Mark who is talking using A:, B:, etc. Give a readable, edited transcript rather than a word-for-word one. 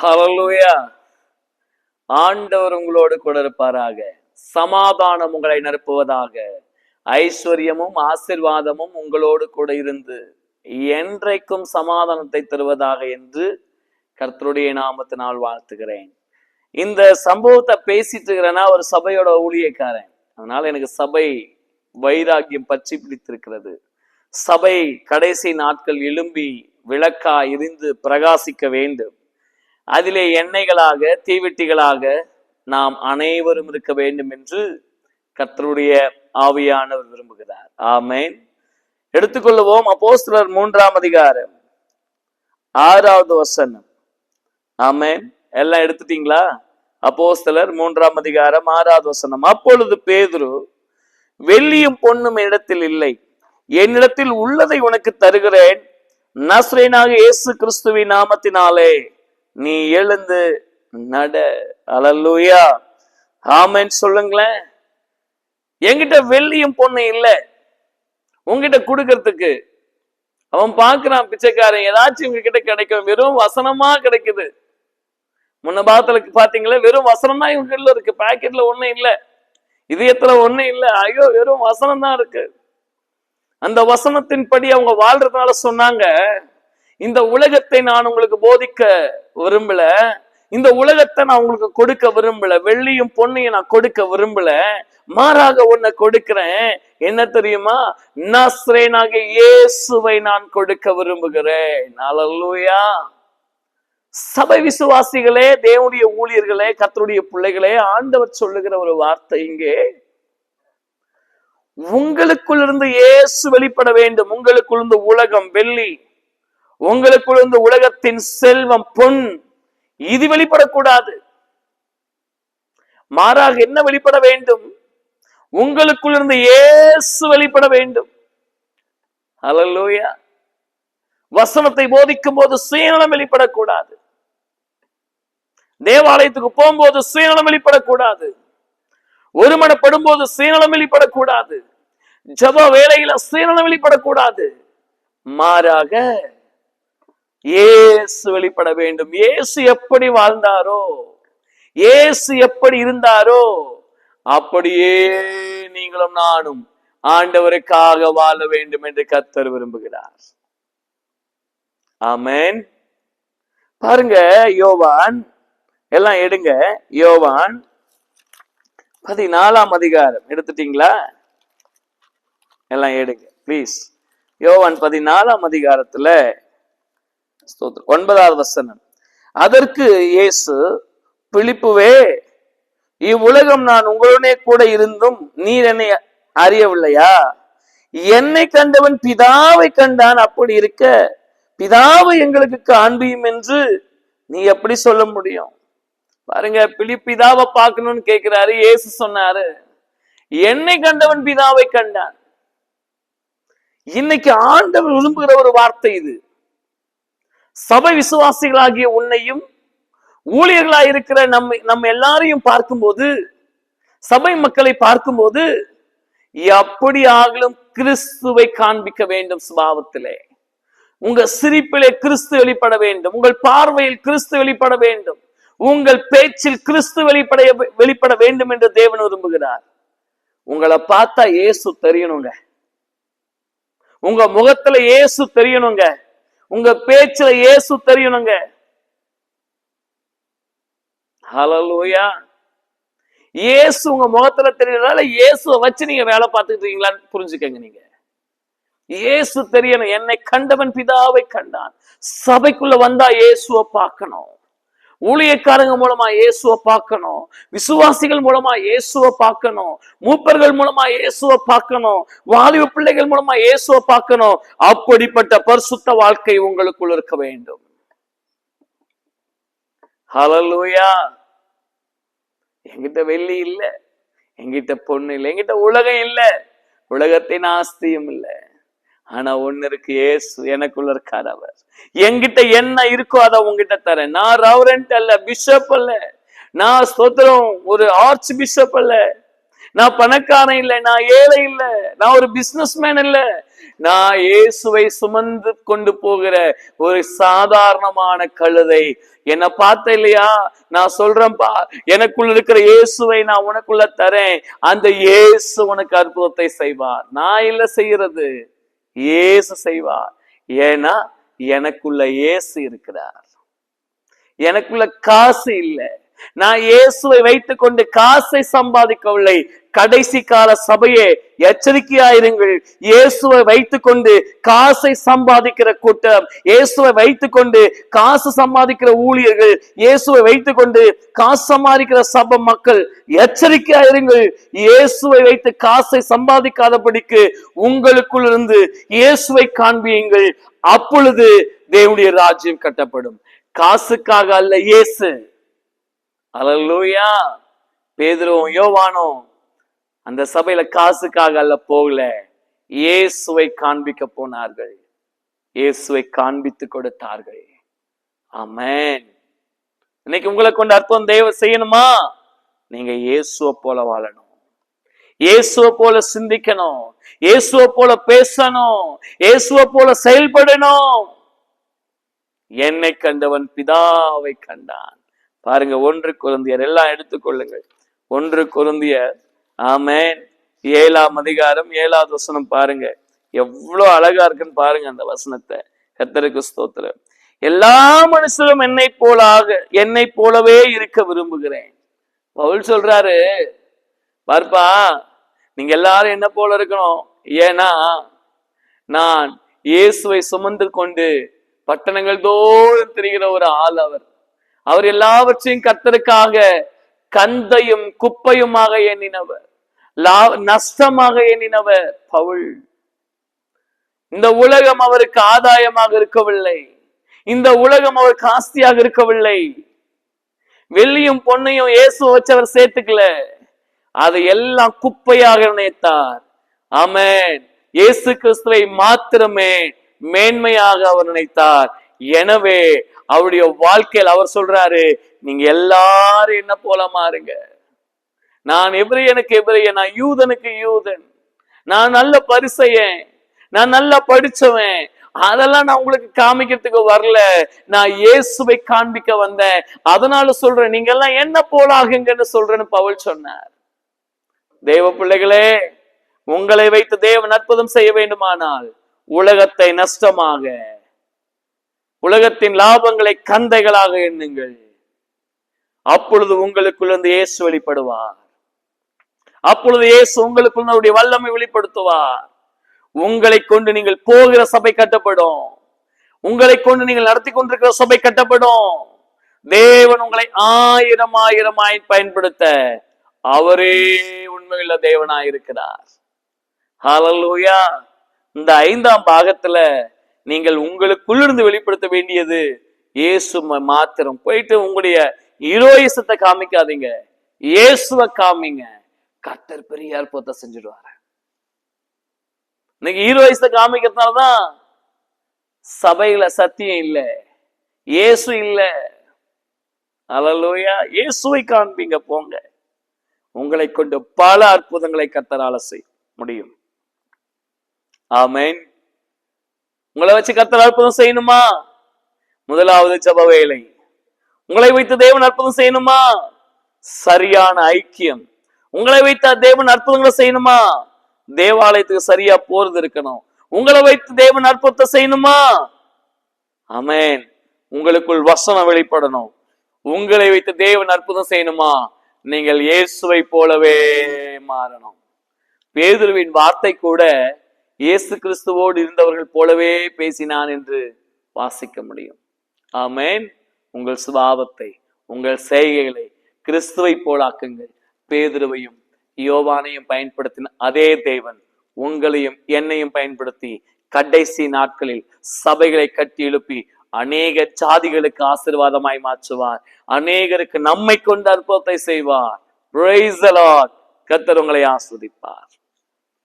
A: ஹல்லேலூயா. ஆண்டவர் உங்களோடு கூட இருப்பாராக. சமாதானம் உங்களை நிரப்புவதாக. ஐஸ்வர்யமும் ஆசீர்வாதமும் உங்களோடு கூட இருந்து என்றைக்கும் சமாதானத்தை தருவதாக என்று கர்த்தருடைய நாமத்தினால் வாழ்த்துகிறேன். இந்த சம்பவத்தை பேசிட்டு இருக்கிறேன்னா ஒரு சபையோட ஊழியக்காரன், அதனால எனக்கு சபை வைராக்கியம் பற்றி பிடித்திருக்கிறது. சபை கடைசி நாட்கள் எழும்பி விளக்கா எரிந்து பிரகாசிக்க வேண்டும். அதிலே எண்ணெய்களாக தீவெட்டிகளாக நாம் அனைவரும் இருக்க வேண்டும் என்று கர்த்தருடைய ஆவியானவர் விரும்புகிறார். ஆமென். எடுத்துக்கொள்வோம். அப்போஸ்தலர் 3ஆம் அதிகாரம் 6வது வசனம். ஆமென். எல்லாம் எடுத்துட்டீங்களா? அப்போஸ்தலர் 3ஆம் அதிகாரம் 6வது வசனம். அப்பொழுது பேதுரு, வெள்ளியும் பொன்னும் இடத்தில் இல்லை, என்னிடத்தில் உள்ளதை உனக்கு தருகிறேன், நசரேயனாகிய இயேசு கிறிஸ்துவின் நாமத்தினாலே நீ எழுந்து நட. அல்லேலூயா. ஆமென் சொல்லுங்களேன். என்கிட்ட வெள்ளியும் பொண்ணு இல்லை உங்ககிட்ட கொடுக்கறதுக்கு. அவன் பார்க்கிறான், பிச்சைக்காரன், ஏதாச்சும் உங்ககிட்ட கிடைக்கும். வெறும் வசனமா கிடைக்குது. முன்ன பாகத்துல பாத்தீங்களா, வெறும் வசனம் தான் இவங்க இருக்கு, பாக்கெட்ல ஒண்ணும் இல்லை, இதயத்துல ஒண்ணும் இல்லை. ஐயோ, வெறும் வசனம் தான் இருக்கு. அந்த வசனத்தின் படி அவங்க வாழ்றதுனால சொன்னாங்க, இந்த உலகத்தை நான் உங்களுக்கு போதிக்க விரும்பல, இந்த உலகத்தை நான் உங்களுக்கு கொடுக்க விரும்பல, வெள்ளியும் பொன்னையும் நான் கொடுக்க விரும்பல, மாறாக ஒன்ன கொடுக்கிறேன். என்ன தெரியுமா? நசரேயனாகிய இயேசுவை நான் கொடுக்க விரும்புகிறேன். அல்லேலூயா. சபை விசுவாசிகளே, தேவனுடைய ஊழியர்களே, கர்த்தருடைய பிள்ளைகளே, ஆண்டவர் சொல்லுகிற ஒரு வார்த்தை இங்கே, உங்களுக்குள் இருந்து இயேசு வெளிப்பட வேண்டும். உங்களுக்குள் இருந்து உலகம் வெள்ளி, உங்களுக்குள் இருந்து உலகத்தின் செல்வம் பொன், இது வெளிப்படக்கூடாது. மாறாக என்ன வெளிப்பட வேண்டும்? உங்களுக்குள் இருந்து இயேசு வெளிப்பட வேண்டும். அல்லேலூயா. வசனத்தை போதிக்கும் போது சுயநலம் வெளிப்படக்கூடாது. தேவாலயத்துக்கு போகும்போது சுயநலம் வெளிப்படக்கூடாது. ஒருமனப்படும் போது சுயநலம் வெளிப்படக்கூடாது. ஜப வேளையில சுயநலம் வெளிப்படக்கூடாது. மாறாக இயேசு வெளிப்பட வேண்டும். இயேசு எப்படி வாழ்ந்தாரோ, இயேசு எப்படி இருந்தாரோ, அப்படியே நீங்களும் நானும் ஆண்டவருக்காக வாழ வேண்டும் என்று கர்த்தர் விரும்புகிறார். ஆமென். பாருங்க, யோவான், எல்லாம் எடுங்க, யோவான் 14ஆம் அதிகாரம். எடுத்துட்டீங்களா? எல்லாம் எடுங்க பிளீஸ். யோவான் 14ஆம் அதிகாரத்துல 9வது வசனம். அதற்கு இயேசு, பிலிப்புவே, இவ்வுலகம் நான் உங்களுடனே கூட இருந்தும் நீர் என்னை அறியவில்லையா? என்னை கண்டவன் பிதாவை கண்டான். அப்படி இருக்க பிதாவை எங்களுக்கு காண்பியும் என்று நீ எப்படி சொல்ல முடியும்? பாருங்க, பிதாவை பார்க்கணும்னு கேட்கிறாரு. இயேசு சொன்னாரு, என்னை கண்டவன் பிதாவை கண்டான். இன்னைக்கு ஆண்டவர் விரும்புகிற ஒரு வார்த்தை இது. சபை விசுவாசிகளாகிய உன்னையும் ஊழியர்களாக இருக்கிற நம்ம எல்லாரையும் பார்க்கும்போது, சபை மக்களை பார்க்கும்போது, எப்படி ஆகலும் கிறிஸ்துவை காண்பிக்க வேண்டும். சுபாவத்திலே உங்க சிரிப்பிலே கிறிஸ்து வெளிப்பட வேண்டும். உங்கள் பார்வையில் கிறிஸ்து வெளிப்பட வேண்டும். உங்கள் பேச்சில் கிறிஸ்து வெளிப்பட வேண்டும் என்று தேவன் விரும்புகிறார். உங்களை பார்த்தா இயேசு தெரியணுங்க. உங்க முகத்துல இயேசு தெரியணுங்க. உங்க பேச்சுல இயேசு தெரியணுங்க. ஹல்லேலூயா. இயேசு உங்க முகத்துல தெரியறதால இயேசுவை வச்சு நீங்க வேலை பார்த்துட்டு இருக்கீங்களான்னு புரிஞ்சுக்கங்க. நீங்க இயேசு தெரியணும். என்னை கண்டவன் பிதாவை கண்டான். சபைக்குள்ள வந்தா இயேசுவை பார்க்கணும். ஊழியக்காரங்க மூலமா இயேசுவை பார்க்கணும். விசுவாசிகள் மூலமா இயேசுவை பார்க்கணும். மூப்பர்கள் மூலமா இயேசுவை பார்க்கணும். வாலிப பிள்ளைகள் மூலமா இயேசுவை பார்க்கணும். அப்படிப்பட்ட பரிசுத்த வாழ்க்கை உங்களுக்குள் இருக்க வேண்டும். ஹல்லேலூயா. என்கிட்ட வெள்ளி இல்லை, என்கிட்ட பொண்ணு இல்லை, என்கிட்ட உலகம் இல்லை, உலகத்தின் ஆஸ்தியும் இல்லை. ஆனா ஒண்ணு இருக்கு, இயேசு எனக்குள்ள இருக்கார். அவர் என்கிட்ட என்ன இருக்கோ அதை உங்ககிட்ட தரேன். நான் ரெவரண்ட் அல்ல, பிஷப் அல்ல, நான் ஸ்தோத்திரம் ஒரு ஆர்ச் பிஷப் அல்ல, நான் பணக்காரன் இல்லை, நான் ஏழை இல்லை, நான் ஒரு பிசினஸ் மேன் இல்லை. நான் இயேசுவை சுமந்து கொண்டு போகிற ஒரு சாதாரணமான கழுதை. என்ன பார்த்த இல்லையா? நான் சொல்றேன்பா, எனக்குள்ள இருக்கிற இயேசுவை நான் உனக்குள்ள தரேன். அந்த இயேசு உனக்கு அற்புதத்தை செய்வார். நான் இல்ல செய்யறது, இயேசு செய்வார். ஏன்னா எனக்குள்ள இயேசு இருக்கிறார். எனக்குள்ள காசு இல்லை. நான் இயேசுவை வைத்துக் கொண்டு காசை சம்பாதிக்கவில்லை. கடைசி கால சபையே எச்சரிக்கையாயிருங்கள். இயேசுவை வைத்துக் கொண்டு காசை சம்பாதிக்கிற கூட்டம், இயேசுவை வைத்துக் கொண்டு காசு சம்பாதிக்கிற ஊழியர்கள், இயேசுவை வைத்துக் கொண்டு காசு சம்பாதிக்கிற சபை மக்கள், எச்சரிக்கையாயிருங்கள். இயேசுவை வைத்து காசை சம்பாதிக்காதபடிக்கு உங்களுக்குள் இருந்து இயேசுவை காண்பியுங்கள். அப்பொழுது தேவனுடைய ராஜ்யம் கட்டப்படும். காசுக்காக அல்ல இயேசு. அல்லேலூயா. பேதுருவும் யோவானும் அந்த சபையில காசுக்காக அல்ல போகல, இயேசுவை காண்பிக்க போனார்கள். இயேசுவை காண்பித்து கொடுத்தார்கள். ஆமென். இன்னைக்கு உங்களை கொண்டு அற்புதம் தேவன் செய்யணுமா? நீங்க இயேசுவை போல வாழணும், இயேசுவை போல சிந்திக்கணும், இயேசுவை போல பேசணும், இயேசுவை போல செயல்படணும். என்னை கண்டவன் பிதாவை கண்டான். பாருங்க, 1 கொரிந்தியர் எல்லாம் எடுத்துக்கொள்ளுங்கள். 1 கொரிந்தியர் ஆமென் 7ஆம் அதிகாரம் 7வது வசனம் பாருங்க. எவ்வளவு அழகா இருக்குன்னு பாருங்க அந்த வசனத்தை. கர்த்தருக்கு ஸ்தோத்திரம். எல்லா மனுஷரும் என்னை போலவே இருக்க விரும்புகிறேன். பவுல் சொல்றாரு, பார்ப்பா, நீங்க எல்லாரும் என்ன போல இருக்கணும். ஏன்னா நான் இயேசுவை சுமந்து கொண்டு பட்டணங்கள் தோறும் திரிகிற ஒரு ஆள். அவர் எல்லாவற்றையும் கர்த்தருக்காக கந்தையும் குப்பையுமாக எண்ணினவர், நஷ்டமாக எண்ணினவர் பவுல். இந்த உலகம் அவருக்கு ஆதாயமாக இருக்கவில்லை. இந்த உலகம் அவருக்கு ஆஸ்தியாக இருக்கவில்லை. வெள்ளியும் பொன்னையும் இயேசு வச்சவர் சேர்த்துக்கல, அதை எல்லாம் குப்பையாக நினைத்தார். ஆமென். இயேசு கிறிஸ்துவை மாத்திரமே மேன்மையாக அவர் நினைத்தார். எனவே அவருடைய வாழ்க்கையில் அவர் சொல்றாரு, நீங்க எல்லாரும் என்ன போல மாறுங்க. நான் எபிரியனுக்கு எபிரியன், நான் யூதனுக்கு யூதன், நான் நல்ல பரிசையன், நான் நல்லா படிச்சவன், அதெல்லாம் நான் உங்களுக்கு காமிக்கிறதுக்கு வரல. நான் இயேசுவை காண்பிக்க வந்தேன். அதனால சொல்றேன், நீங்க எல்லாம் என்ன போல ஆகுங்கன்னு சொல்றேன்னு பவுல் சொன்னார். தேவ பிள்ளைகளே, உங்களை வைத்து தேவன் அற்புதம் செய்ய வேண்டுமானால் உலகத்தை நஷ்டமாக, உலகத்தின் லாபங்களை கந்தைகளாக எண்ணுங்கள். அப்பொழுது உங்களுக்குள்ள இயேசு வெளிப்படுவார். அப்பொழுது இயேசு உங்களுக்குள்ள வல்லமை வெளிப்படுத்துவார். உங்களை கொண்டு நீங்கள் போகிற சபை கட்டப்படும். உங்களை கொண்டு நீங்கள் நடத்தி கொண்டிருக்கிற சபை கட்டப்படும். தேவன் உங்களை ஆயிரமாய் பயன்படுத்த அவரே உண்மையுள்ள தேவனாய் இருக்கிறார். ஹல்லேலூயா. இந்த 5ஆம் பாகத்துல நீங்கள் உங்களுக்குள்ளிருந்து வெளிப்படுத்த வேண்டியது இயேசு மாத்திரம். போயிட்டு உங்களுடைய ஹீரோயிசத்தை காமிக்காதீங்க, இயேசுவை காமிங்க. கர்த்தர் பெரிய அற்புதத்தை செஞ்சிடுவாரு. இன்னைக்கு ஹீரோயிசத்தை காமிக்கிறதுனாலதான் சபையில சத்தியம் இல்லை, இயேசு இல்லை. அல்லேலூயா. இயேசுவை காண்பீங்க, போங்க. உங்களை கொண்டு பல அற்புதங்களை கர்த்தரால செய்ய முடியும். ஆமென். உங்களை வச்சு கர்த்தர் அற்புதம் செய்யணுமா? முதலாவது ஜெப வேலை. உங்களை வைத்து தேவன் அற்புதம் செய்யணுமா? சரியான ஐக்கியம். உங்களை வைத்த தேவன் அற்புதங்களை செய்யணுமா? தேவாலயத்துக்கு சரியா போறது இருக்கணும். உங்களை வைத்து தேவன் அற்புதத்தை செய்யணுமா? ஆமென். உங்களுக்குள் வசனம் வெளிப்படணும். உங்களை வைத்து தேவன் அற்புதம் செய்யணுமா? நீங்கள் இயேசுவை போலவே மாறணும். பேதுருவின் வார்த்தை கூட இயேசு கிறிஸ்துவோடு இருந்தவர்கள் போலவே பேசினான் என்று வாசிக்க முடியும். ஆமென். உங்கள் சுபாவத்தை, உங்கள் செய்கைகளை கிறிஸ்துவை போலாக்குங்கள். பேதுருவையும் யோவானையும் பயன்படுத்தின அதே தேவன் உங்களையும் என்னையும் பயன்படுத்தி கடைசி நாட்களில் சபைகளை கட்டி எழுப்பி அநேக ஜாதிகளுக்கு ஆசீர்வாதமாய் மாற்றுவார். அநேகருக்கு நம்மை கொண்டு அற்புதத்தை செய்வார். Praise the Lord. கர்த்தர் உங்களை ஆசீர்வதிப்பார்.